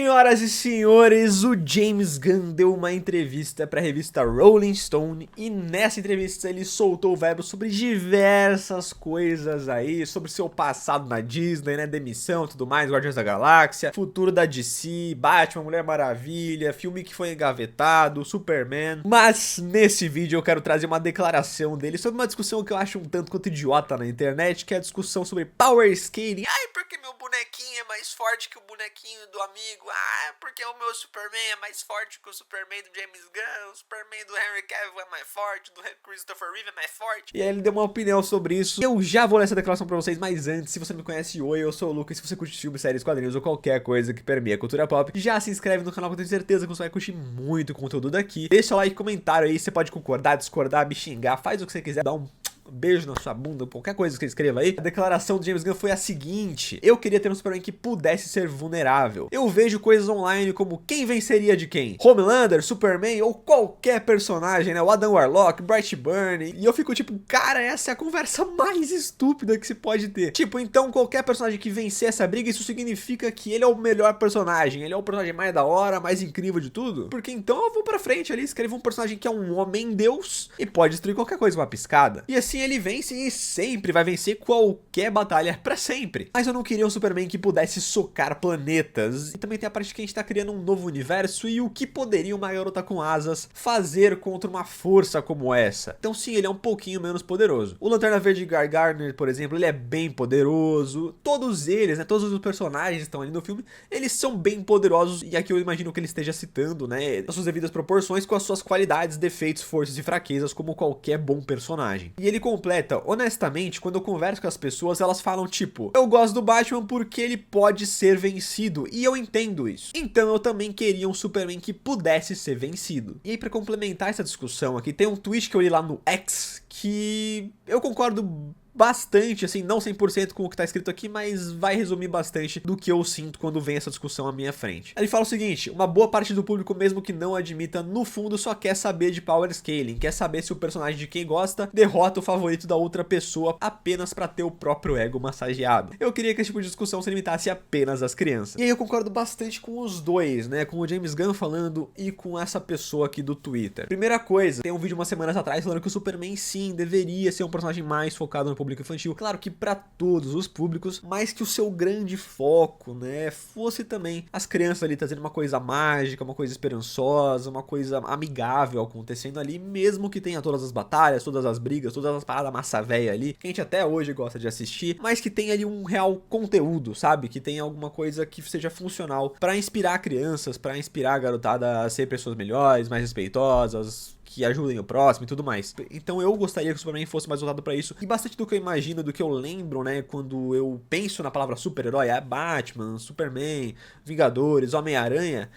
Senhoras e senhores, o James Gunn deu uma entrevista para a revista Rolling Stone e nessa entrevista ele soltou o verbo sobre diversas coisas aí, sobre seu passado na Disney, né, demissão e tudo mais, Guardiões da Galáxia, futuro da DC, Batman, Mulher Maravilha, filme que foi engavetado, Superman. Mas nesse vídeo eu quero trazer uma declaração dele sobre uma discussão que eu acho um tanto quanto idiota na internet, que é a discussão sobre power scaling. Ai, porque meu bonequinho é mais forte que o bonequinho do amigo. Ah, porque o meu Superman é mais forte que o Superman do James Gunn. O Superman do Henry Cavill é mais forte, do Christopher Reeve é mais forte. E aí ele deu uma opinião sobre isso. Eu já vou ler essa declaração pra vocês, mas antes, se você não me conhece, oi, eu sou o Lucas. Se você curte filmes, séries, quadrinhos ou qualquer coisa que permeia a cultura pop, já se inscreve no canal que eu tenho certeza que você vai curtir muito conteúdo daqui. Deixa o like, comentário aí, você pode concordar, discordar, me xingar, faz o que você quiser, dá um beijo na sua bunda, qualquer coisa que você escreva aí. A declaração do James Gunn foi a seguinte: eu queria ter um Superman que pudesse ser vulnerável. Eu vejo coisas online como quem venceria de quem? Homelander, Superman ou qualquer personagem, né? O Adam Warlock, Brightburn. E eu fico tipo, cara, essa é a conversa mais estúpida que se pode ter. Tipo, então qualquer personagem que vencer essa briga, isso significa que ele é o melhor personagem. Ele é o personagem mais da hora, mais incrível de tudo. Porque então eu vou pra frente ali, escrevo um personagem que é um homem-deus e pode destruir qualquer coisa com uma piscada. E assim ele vence e sempre vai vencer qualquer batalha pra sempre. Mas eu não queria um Superman que pudesse socar planetas. E também tem a parte que a gente tá criando um novo universo e o que poderia uma garota com asas fazer contra uma força como essa. Então sim, ele é um pouquinho menos poderoso. O Lanterna Verde Guy Gardner, por exemplo, ele é bem poderoso. Todos eles, né, todos os personagens que estão ali no filme, eles são bem poderosos. E aqui eu imagino que ele esteja citando, né, as suas devidas proporções com as suas qualidades, defeitos, forças e fraquezas como qualquer bom personagem. E ele completa: honestamente, quando eu converso com as pessoas, elas falam tipo, eu gosto do Batman porque ele pode ser vencido, e eu entendo isso. Então eu também queria um Superman que pudesse ser vencido. E aí, pra complementar essa discussão aqui, tem um tweet que eu li lá no X que eu concordo bastante, assim, não 100% com o que tá escrito aqui, mas vai resumir bastante do que eu sinto quando vem essa discussão à minha frente. Ele fala o seguinte: uma boa parte do público, mesmo que não admita, no fundo só quer saber de power scaling, quer saber se o personagem de quem gosta derrota o favorito da outra pessoa apenas pra ter o próprio ego massageado. Eu queria que esse tipo de discussão se limitasse apenas às crianças. E aí eu concordo bastante com os dois, né, com o James Gunn falando e com essa pessoa aqui do Twitter. Primeira coisa, tem um vídeo umas semanas atrás falando que o Superman sim deveria ser um personagem mais focado no público infantil, claro que para todos os públicos, mas que o seu grande foco, né, fosse também as crianças ali trazendo uma coisa mágica, uma coisa esperançosa, uma coisa amigável acontecendo ali, mesmo que tenha todas as batalhas, todas as brigas, todas as paradas massa véia ali, que a gente até hoje gosta de assistir, mas que tenha ali um real conteúdo, sabe, que tenha alguma coisa que seja funcional para inspirar crianças, para inspirar a garotada a ser pessoas melhores, mais respeitosas, que ajudem o próximo e tudo mais. Então eu gostaria que o Superman fosse mais voltado pra isso. E bastante do que eu imagino, do que eu lembro, né, quando eu penso na palavra super-herói, é Batman, Superman, Vingadores, Homem-Aranha,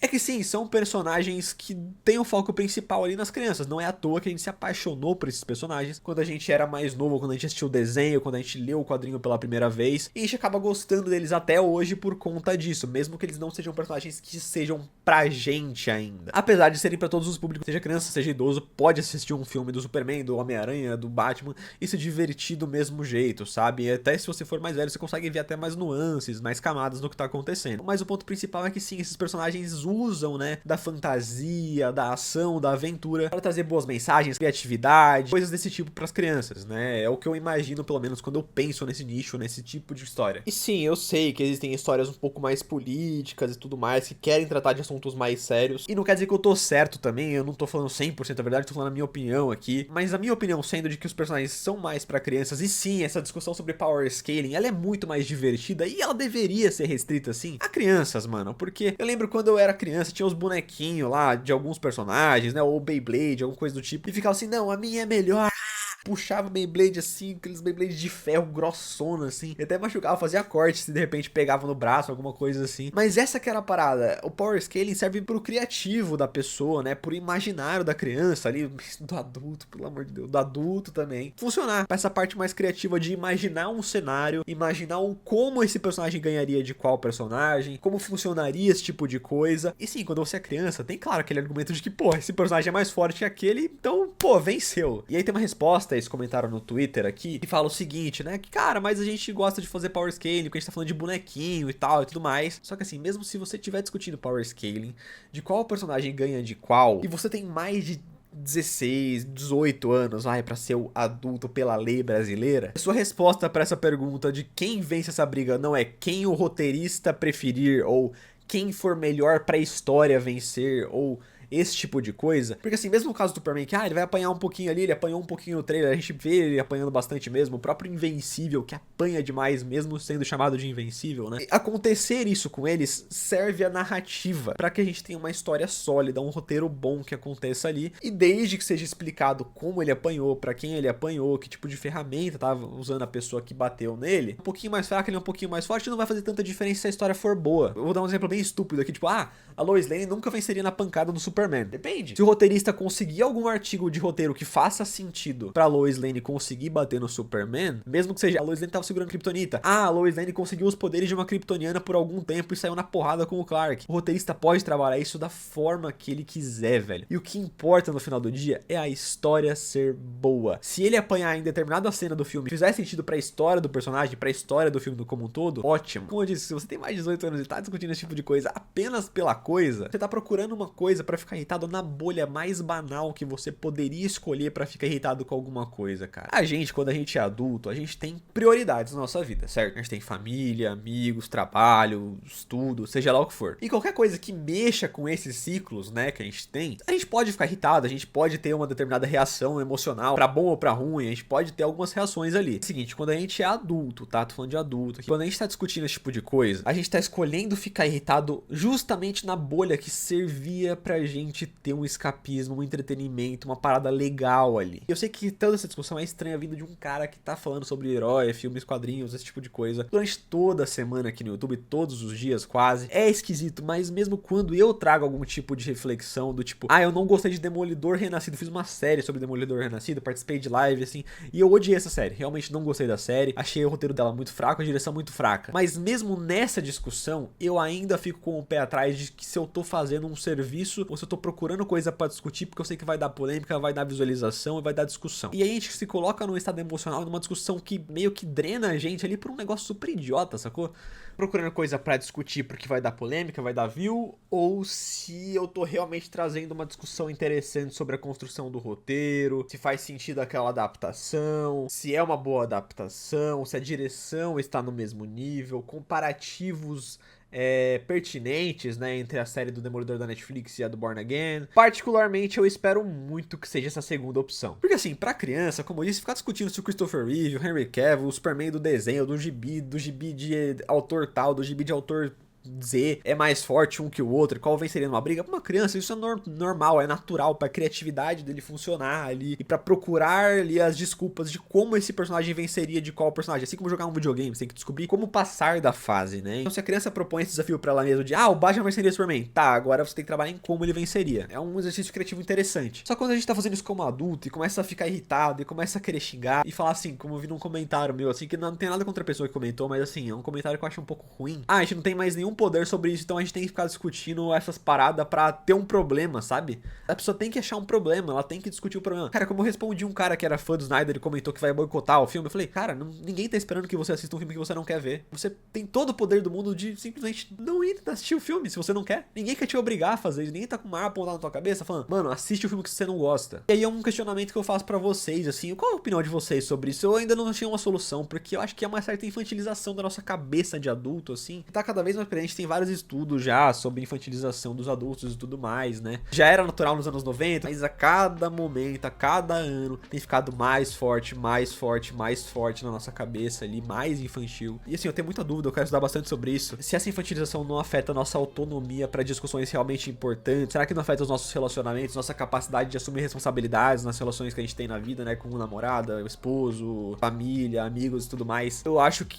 é que sim, são personagens que têm o foco principal ali nas crianças. Não é à toa que a gente se apaixonou por esses personagens quando a gente era mais novo, quando a gente assistiu o desenho, quando a gente leu o quadrinho pela primeira vez. E a gente acaba gostando deles até hoje por conta disso, mesmo que eles não sejam personagens que sejam pra gente ainda. Apesar de serem pra todos os públicos, seja criança, seja idoso, pode assistir um filme do Superman, do Homem-Aranha, do Batman e se divertir do mesmo jeito, sabe? E até se você for mais velho, você consegue ver até mais nuances, mais camadas do que tá acontecendo. Mas o ponto principal é que sim, esses personagens usam, né, da fantasia, da ação, da aventura para trazer boas mensagens, criatividade, coisas desse tipo para as crianças, né? É o que eu imagino, pelo menos, quando eu penso nesse nicho, nesse tipo de história. E sim, eu sei que existem histórias um pouco mais políticas e tudo mais, que querem tratar de assuntos mais sérios. E não quer dizer que eu tô certo também, eu não tô falando 100% a verdade, tô falando a minha opinião aqui. Mas a minha opinião sendo de que os personagens são mais para crianças, e sim, essa discussão sobre power scaling, ela é muito mais divertida e ela deveria ser restrita, assim, a crianças, mano. Porque eu lembro quando eu era criança, tinha os bonequinhos lá de alguns personagens, né, ou Beyblade, alguma coisa do tipo, e ficava assim, não, a minha é melhor. Puxava Beyblade assim, aqueles Beyblade de ferro grossona assim, e até machucava, fazia corte se de repente pegava no braço, alguma coisa assim. Mas essa que era a parada, o power scaling serve pro criativo da pessoa, né, pro imaginário da criança ali, do adulto, pelo amor de Deus, do adulto também, funcionar pra essa parte mais criativa de imaginar um cenário, imaginar como esse personagem ganharia de qual personagem, como funcionaria esse tipo de coisa. E sim, quando você é criança, tem claro aquele argumento de que, pô, esse personagem é mais forte que aquele, então, pô, venceu. E aí tem uma resposta esse comentário no Twitter aqui, e fala o seguinte, né, que cara, mas a gente gosta de fazer power scaling, porque a gente tá falando de bonequinho e tal e tudo mais. Só que assim, mesmo se você estiver discutindo power scaling, de qual personagem ganha de qual, e você tem mais de 16, 18 anos, vai, pra ser o adulto pela lei brasileira, a sua resposta pra essa pergunta de quem vence essa briga não é quem o roteirista preferir, ou quem for melhor pra história vencer, ou esse tipo de coisa. Porque assim, mesmo no caso do Superman, que ele vai apanhar um pouquinho ali, ele apanhou um pouquinho no trailer, a gente vê ele apanhando bastante mesmo, o próprio Invencível, que apanha demais mesmo sendo chamado de Invencível, né? E acontecer isso com eles serve a narrativa, pra que a gente tenha uma história sólida, um roteiro bom que aconteça ali, e desde que seja explicado como ele apanhou, pra quem ele apanhou, que tipo de ferramenta tava usando a pessoa que bateu nele, um pouquinho mais fraco, ele é um pouquinho mais forte, não vai fazer tanta diferença se a história for boa. Eu vou dar um exemplo bem estúpido aqui, tipo, a Lois Lane nunca venceria na pancada do Superman. Depende. Se o roteirista conseguir algum artigo de roteiro que faça sentido pra Lois Lane conseguir bater no Superman, mesmo que seja a Lois Lane tava segurando Kryptonita, a Lois Lane conseguiu os poderes de uma kryptoniana por algum tempo e saiu na porrada com o Clark. O roteirista pode trabalhar isso da forma que ele quiser, velho. E o que importa no final do dia é a história ser boa. Se ele apanhar em determinada cena do filme, fizer sentido pra história do personagem, pra história do filme como um todo, ótimo. Como eu disse, se você tem mais de 18 anos e tá discutindo esse tipo de coisa apenas pela coisa, você tá procurando uma coisa pra ficar irritado na bolha mais banal que você poderia escolher pra ficar irritado com alguma coisa, cara. A gente, quando a gente é adulto, a gente tem prioridades na nossa vida, certo? A gente tem família, amigos, trabalho, estudo, seja lá o que for. E qualquer coisa que mexa com esses ciclos, né, que a gente tem, a gente pode ficar irritado, a gente pode ter uma determinada reação emocional, pra bom ou pra ruim, a gente pode ter algumas reações ali. É o seguinte, quando a gente é adulto, tá? Tô falando de adulto aqui. Quando a gente tá discutindo esse tipo de coisa, a gente tá escolhendo ficar irritado justamente na bolha que servia pra gente ter um escapismo, um entretenimento, uma parada legal ali. Eu sei que toda essa discussão é estranha vindo de um cara que tá falando sobre herói, filmes, quadrinhos, esse tipo de coisa durante toda a semana aqui no YouTube, todos os dias quase. É esquisito, mas mesmo quando eu trago algum tipo de reflexão do tipo, eu não gostei de Demolidor Renascido, fiz uma série sobre Demolidor Renascido, participei de live assim, e eu odiei essa série, realmente não gostei da série, achei o roteiro dela muito fraco, a direção muito fraca. Mas mesmo nessa discussão, eu ainda fico com o pé atrás de que se eu tô fazendo um serviço ou se eu tô procurando coisa pra discutir, porque eu sei que vai dar polêmica, vai dar visualização e vai dar discussão. E aí a gente se coloca num estado emocional, numa discussão que meio que drena a gente ali por um negócio super idiota, sacou? Procurando coisa pra discutir porque vai dar polêmica, vai dar view, ou se eu tô realmente trazendo uma discussão interessante sobre a construção do roteiro, se faz sentido aquela adaptação, se é uma boa adaptação, se a direção está no mesmo nível, comparativos pertinentes, né, entre a série do Demolidor da Netflix e a do Born Again. Particularmente, eu espero muito que seja essa segunda opção. Porque assim, pra criança, como eu disse, ficar discutindo se o Christopher Reeve, o Henry Cavill, o Superman do desenho, do gibi de autor tal, do gibi de autor Z é mais forte um que o outro, qual venceria numa briga? Pra uma criança isso é normal, é natural pra criatividade dele funcionar ali e pra procurar ali as desculpas de como esse personagem venceria de qual personagem, assim como jogar um videogame, você tem que descobrir como passar da fase, né? Então se a criança propõe esse desafio pra ela mesma de o Batman venceria o Superman, tá, agora você tem que trabalhar em como ele venceria, é um exercício criativo interessante. Só que quando a gente tá fazendo isso como adulto e começa a ficar irritado e começa a querer xingar e falar assim, como eu vi num comentário meu, assim, que não tem nada contra a pessoa que comentou, mas assim, é um comentário que eu acho um pouco ruim. A gente não tem mais nenhum poder sobre isso, então a gente tem que ficar discutindo essas paradas pra ter um problema, sabe? A pessoa tem que achar um problema, ela tem que discutir o problema. Cara, como eu respondi um cara que era fã do Snyder e comentou que vai boicotar o filme, eu falei, cara, ninguém tá esperando que você assista um filme que você não quer ver. Você tem todo o poder do mundo de simplesmente não ir assistir o filme se você não quer. Ninguém quer te obrigar a fazer isso, ninguém tá com uma arma apontada na tua cabeça falando, mano, assiste o filme que você não gosta. E aí é um questionamento que eu faço pra vocês, assim, qual é a opinião de vocês sobre isso? Eu ainda não achei uma solução, porque eu acho que é uma certa infantilização da nossa cabeça de adulto, assim, tá cada vez mais presente, tem vários estudos já sobre infantilização dos adultos e tudo mais, né? Já era natural nos anos 90, mas a cada momento, a cada ano, tem ficado mais forte, mais forte, mais forte na nossa cabeça ali, mais infantil. E assim, eu tenho muita dúvida, eu quero estudar bastante sobre isso. Se essa infantilização não afeta a nossa autonomia para discussões realmente importantes, será que não afeta os nossos relacionamentos, nossa capacidade de assumir responsabilidades nas relações que a gente tem na vida, né? Com namorada, esposo, família, amigos e tudo mais. Eu acho que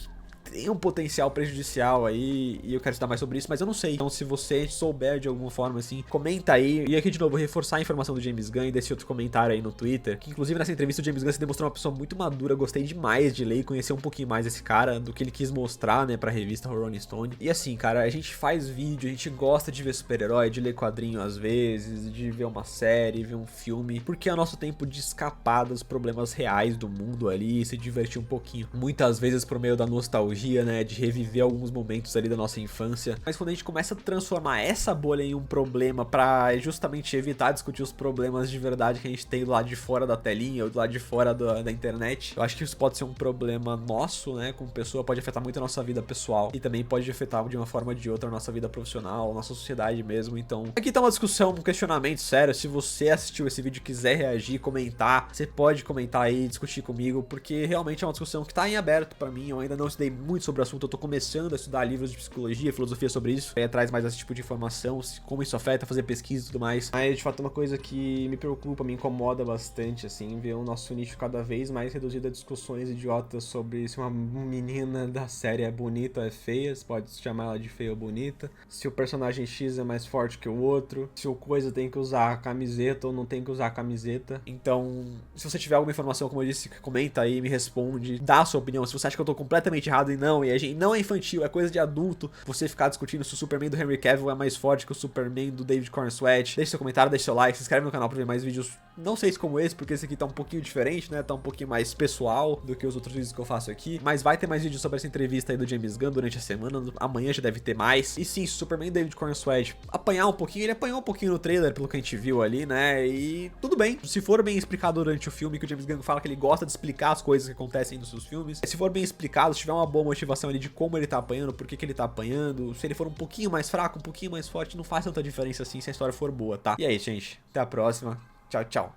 tem um potencial prejudicial aí, e eu quero estudar mais sobre isso, mas eu não sei. Então se você souber de alguma forma assim, comenta aí. E aqui de novo, reforçar a informação do James Gunn e desse outro comentário aí no Twitter, que inclusive nessa entrevista o James Gunn se demonstrou uma pessoa muito madura. Gostei demais de ler e conhecer um pouquinho mais esse cara, do que ele quis mostrar, né, pra revista Rolling Stone. E assim, cara, a gente faz vídeo, a gente gosta de ver super-herói, de ler quadrinho às vezes, de ver uma série, ver um filme, porque é o nosso tempo de escapar dos problemas reais do mundo ali e se divertir um pouquinho. Muitas vezes por meio da nostalgia, né, de reviver alguns momentos ali da nossa infância. Mas quando a gente começa a transformar essa bolha em um problema pra justamente evitar discutir os problemas de verdade que a gente tem do lado de fora da telinha ou do lado de fora da internet, eu acho que isso pode ser um problema nosso, né, como pessoa, pode afetar muito a nossa vida pessoal e também pode afetar de uma forma ou de outra a nossa vida profissional, a nossa sociedade mesmo. Então, aqui tá uma discussão, um questionamento sério. Se você assistiu esse vídeo e quiser reagir, comentar, você pode comentar aí, discutir comigo, porque realmente é uma discussão que tá em aberto pra mim. Eu ainda não estudei muito sobre o assunto, eu tô começando a estudar livros de psicologia, filosofia sobre isso, aí atrás mais esse tipo de informação, como isso afeta, fazer pesquisa e tudo mais. Mas de fato é uma coisa que me preocupa, me incomoda bastante, assim, ver o nosso nicho cada vez mais reduzido a discussões idiotas sobre se uma menina da série é bonita ou é feia, você pode chamar ela de feia ou bonita, se o personagem X é mais forte que o outro, se o coisa tem que usar camiseta ou não tem que usar camiseta. Então, se você tiver alguma informação, como eu disse, comenta aí, me responde, dá a sua opinião. Se você acha que eu tô completamente errado e a gente não é infantil, é coisa de adulto, você ficar discutindo se o Superman do Henry Cavill é mais forte que o Superman do David Corenswet, deixe seu comentário, deixe seu like, se inscreve no canal pra ver mais vídeos, não sei se como esse, porque esse aqui tá um pouquinho diferente, né, tá um pouquinho mais pessoal do que os outros vídeos que eu faço aqui, mas vai ter mais vídeos sobre essa entrevista aí do James Gunn durante a semana, amanhã já deve ter mais. E sim, se o Superman David Corenswet apanhar um pouquinho, ele apanhou um pouquinho no trailer, pelo que a gente viu ali, né, e tudo bem, se for bem explicado durante o filme, que o James Gunn fala que ele gosta de explicar as coisas que acontecem nos seus filmes, se for bem explicado, se tiver uma boa motivação ali de como ele tá apanhando, por que ele tá apanhando, se ele for um pouquinho mais fraco, um pouquinho mais forte, não faz tanta diferença assim se a história for boa, tá? E é isso, gente, até a próxima, tchau, tchau.